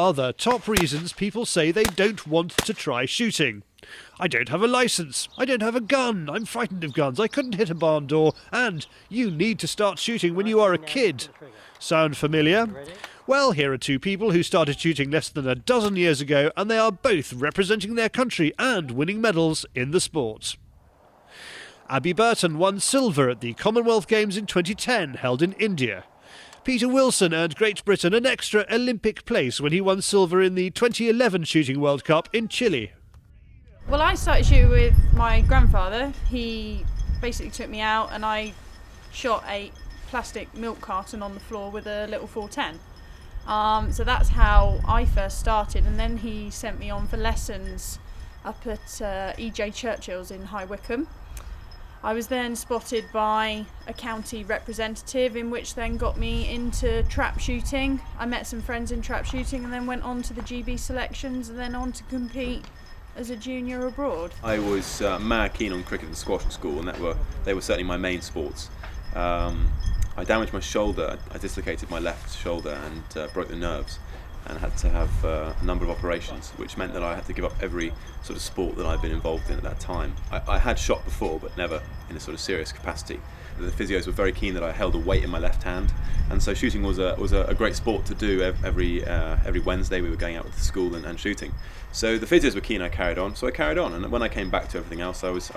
are the top reasons people say they don't want to try shooting. I don't have a licence, I don't have a gun, I'm frightened of guns, I couldn't hit a barn door, and you need to start shooting when you are a kid. Sound familiar? Well, here are two people who started shooting less than a dozen years ago, and they are both representing their country and winning medals in the sport. Abbey Burton won silver at the Commonwealth Games in 2010, held in India. Peter Wilson earned Great Britain an extra Olympic place when he won silver in the 2011 Shooting World Cup in Chile. Well, I started shooting with my grandfather. He basically took me out and I shot a plastic milk carton on the floor with a little 410. So that's how I first started, and then he sent me on for lessons up at E.J. Churchill's in High Wycombe. I was then spotted by a county representative, in which then got me into trap shooting. I met some friends in trap shooting and then went on to the GB selections and then on to compete as a junior abroad. I was mad keen on cricket and squash at school, and they were certainly my main sports. I damaged my shoulder. I dislocated my left shoulder and broke the nerves, and had to have a number of operations, which meant that I had to give up every sort of sport that I'd been involved in at that time. I had shot before, but never in a sort of serious capacity. The physios were very keen that I held a weight in my left hand, and so shooting was a great sport to do. Every Wednesday we were going out with the school and shooting. So the physios were keen I carried on, so I carried on, and when I came back to everything else I was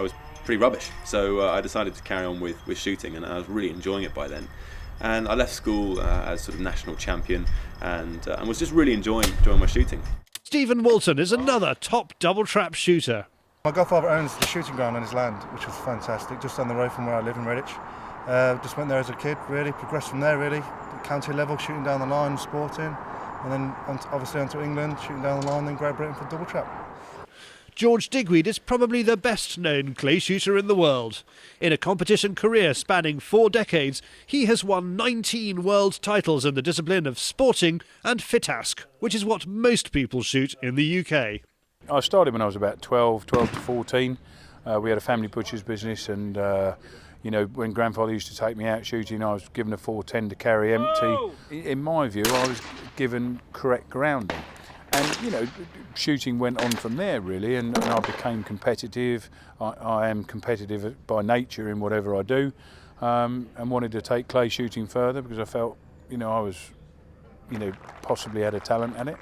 pretty rubbish. So I decided to carry on with shooting, and I was really enjoying it by then. And I left school as sort of national champion, and was just really enjoying my shooting. Stevan Walton is another top double trap shooter. My godfather owns the shooting ground on his land, which was fantastic, just down the road from where I live in Redditch. Just went there as a kid, really, progressed from there, really. County level, shooting down the line, sporting, and then obviously onto England, shooting down the line, then Great Britain for double trap. George Digweed is probably the best-known clay shooter in the world. In a competition career spanning 4 decades, he has won 19 world titles in the discipline of sporting and fitask, which is what most people shoot in the UK. I started when I was about 12 to 14. We had a family butcher's business, and when grandfather used to take me out shooting, I was given a 410 to carry empty. In my view, I was given correct grounding. And, shooting went on from there, really, and I became competitive. I am competitive by nature in whatever I do, and wanted to take clay shooting further because I felt, I was, possibly had a talent at it.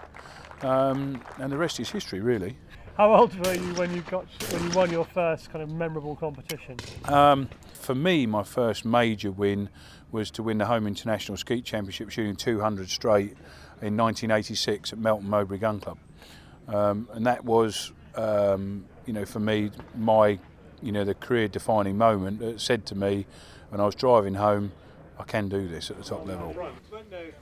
And the rest is history, really. How old were you when you won your first kind of memorable competition? For me, my first major win was to win the Home International Skeet Championship shooting 200 straight in 1986 at Melton Mowbray Gun Club. And that was, for me, my, the career-defining moment that said to me when I was driving home, I can do this at the top level.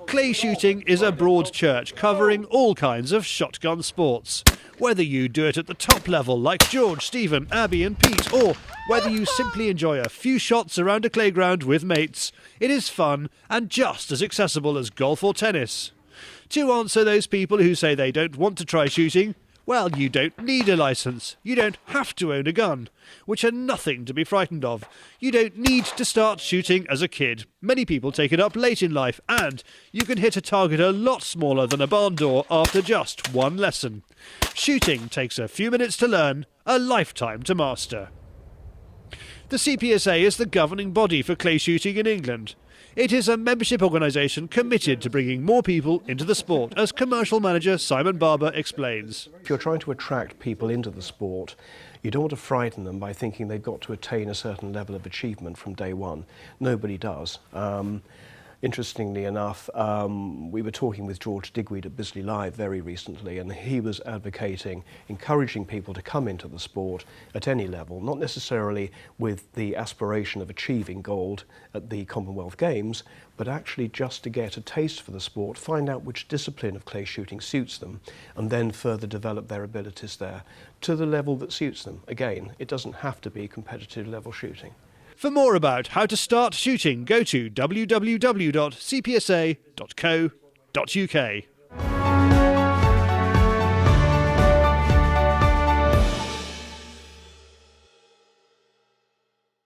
Clay shooting is a broad church covering all kinds of shotgun sports. Whether you do it at the top level like George, Stevan, Abbey and Pete, or whether you simply enjoy a few shots around a playground with mates, it is fun and just as accessible as golf or tennis. To answer those people who say they don't want to try shooting, well, you don't need a licence, you don't have to own a gun, which are nothing to be frightened of. You don't need to start shooting as a kid. Many people take it up late in life, and you can hit a target a lot smaller than a barn door after just one lesson. Shooting takes a few minutes to learn, a lifetime to master. The CPSA is the governing body for clay shooting in England. It is a membership organisation committed to bringing more people into the sport, as commercial manager Simon Barber explains. If you're trying to attract people into the sport, you don't want to frighten them by thinking they've got to attain a certain level of achievement from day one. Nobody does. Interestingly enough, we were talking with George Digweed at Bisley Live very recently, and he was advocating encouraging people to come into the sport at any level, not necessarily with the aspiration of achieving gold at the Commonwealth Games, but actually just to get a taste for the sport, find out which discipline of clay shooting suits them, and then further develop their abilities there to the level that suits them. Again, it doesn't have to be competitive level shooting. For more about how to start shooting, go to www.cpsa.co.uk.